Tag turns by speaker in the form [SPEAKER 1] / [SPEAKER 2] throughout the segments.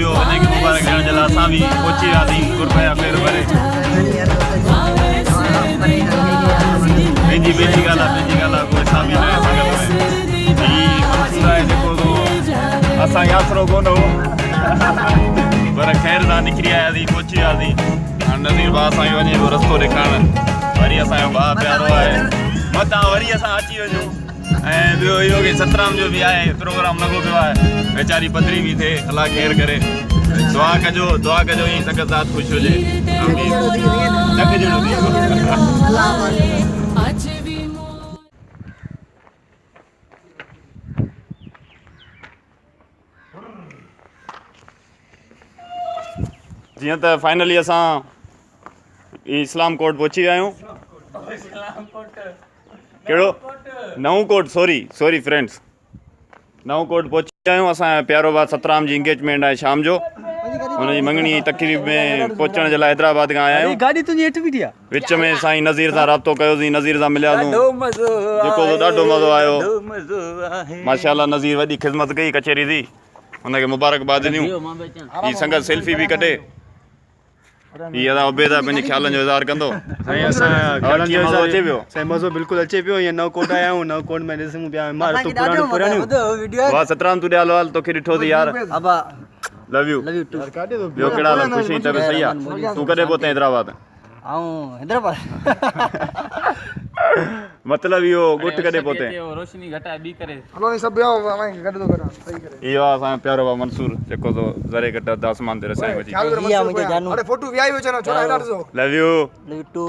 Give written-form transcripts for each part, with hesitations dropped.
[SPEAKER 1] जो वने के मुबारक ॾियण जे लाइ असां बि पहुची वियासीं गुरबया फेर भरे। पंहिंजी ॻाल्हि आहे कोई सामी न आहे संगत में हीअ मंसूर आहे जेको असां यात्रो कोन हो पर ख़ैर सां निकिरी आयासीं पहुची वियासीं। हाणे नज़ीर भाउ असांखे वञे पियो रस्तो ॾेखारण, वरी असांजो भाउ प्यारो आहे मतां वरी असां अची वञूं। ऐं ॿियो इहो की सतराम जो बि आहे प्रोग्राम लॻो पियो आहे, वेचारी पधरी बि थिए, अलाह ख़ैर करे। दुआ कजो ईअं संगत ज़ात ख़ुशि हुजे। जीअं त फाइनली असां इस्लाम कोट पहुची विया आहियूं। कहिड़ो नऊं कोट, सॉरी फ्रेंड्स, नऊं कोट पहुची विया आहियूं। असांजो प्यारो भाउ सतराम जी इंगेजमेंट आहे शाम जो, हुनजी मंगणी तकरीब में पहुचण जे लाइ हैदराबाद खां आया आहियूं। गाॾी तुंहिंजी हेठि बीठी आहे। विच में साईं नज़ीर सां राब्तो कयोसीं, नज़ीर सां मिलियासीं, जेको ॾाढो मज़ो आयो माशाअल्लाह। नज़ीर वॾी ख़िदमत कई कचहरी जी, हुनखे मुबारकबाद ॾिनियूं। हीअ संगत सेल्फी बि कढे, हीअ अदा उबेदा पंहिंजे ख़्यालनि जो इज़हार कंदो। साईं असां अचे पियो, साईं मज़ो बिल्कुलु अचे पियो। हीअं नओं कोट आया आहियूं, नओं कोट में ॾिसूं पिया वाह सतराम तूं ॾियालो हाल, तोखे ॾिठो थी यार, लव यू। ॿियो कहिड़ा हाल, ख़ुशी तबियत सही आहे? तूं कॾहिं पहुते हैदराबाद? मतलब इहो गुट कॾहिं पहुते? रोशनी घटाए बी करे हलो सभु वियो गॾु थो करा सही करे। इहो आहे असांजो प्यारो भाउ मंसूर, जेको तो ज़रे घट आसमान ते रसाए वठी। अरे फोटू वियाई वियो चनो छोरा हेॾा ॾिसो। लव यू टू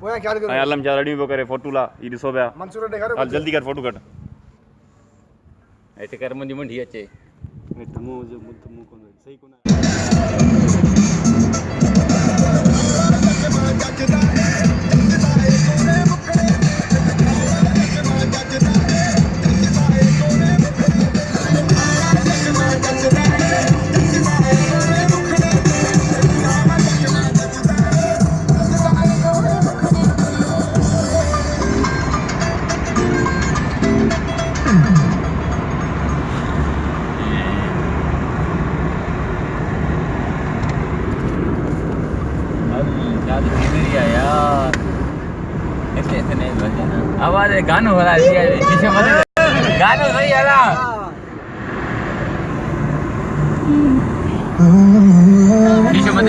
[SPEAKER 1] पोया ख्याल करो। ऐं आलम जा रड़ी पियो करे फोटू ला, ई ॾिसो पिया। मंसूर ॾेखारो, हल जल्दी कर फोटू कट। ऐसे कर मुंहिंजी मुंडी अचे मुंह कोन सही कोन। आवाज गानो हो रहा है, शीशे मत गानो सही है ना। शीशे मत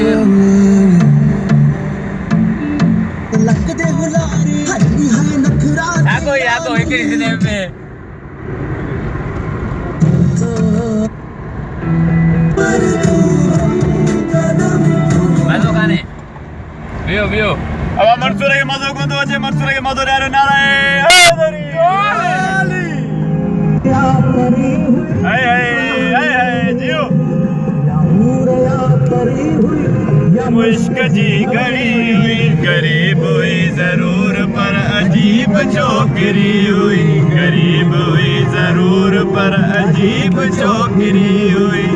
[SPEAKER 1] याको एक ही सिने पे मज़ो काने वियो अब मंसूर के मज़ो को तो अचे, मंसूर के मज़ो ॾियारो नाराए हैदरी हाय जियो मुश्क जी घड़ी हुई, गरीब हुई जरूर पर अजीब छोकरी हुई, गरीब हुई जरूर पर अजीब छोकरी हुई।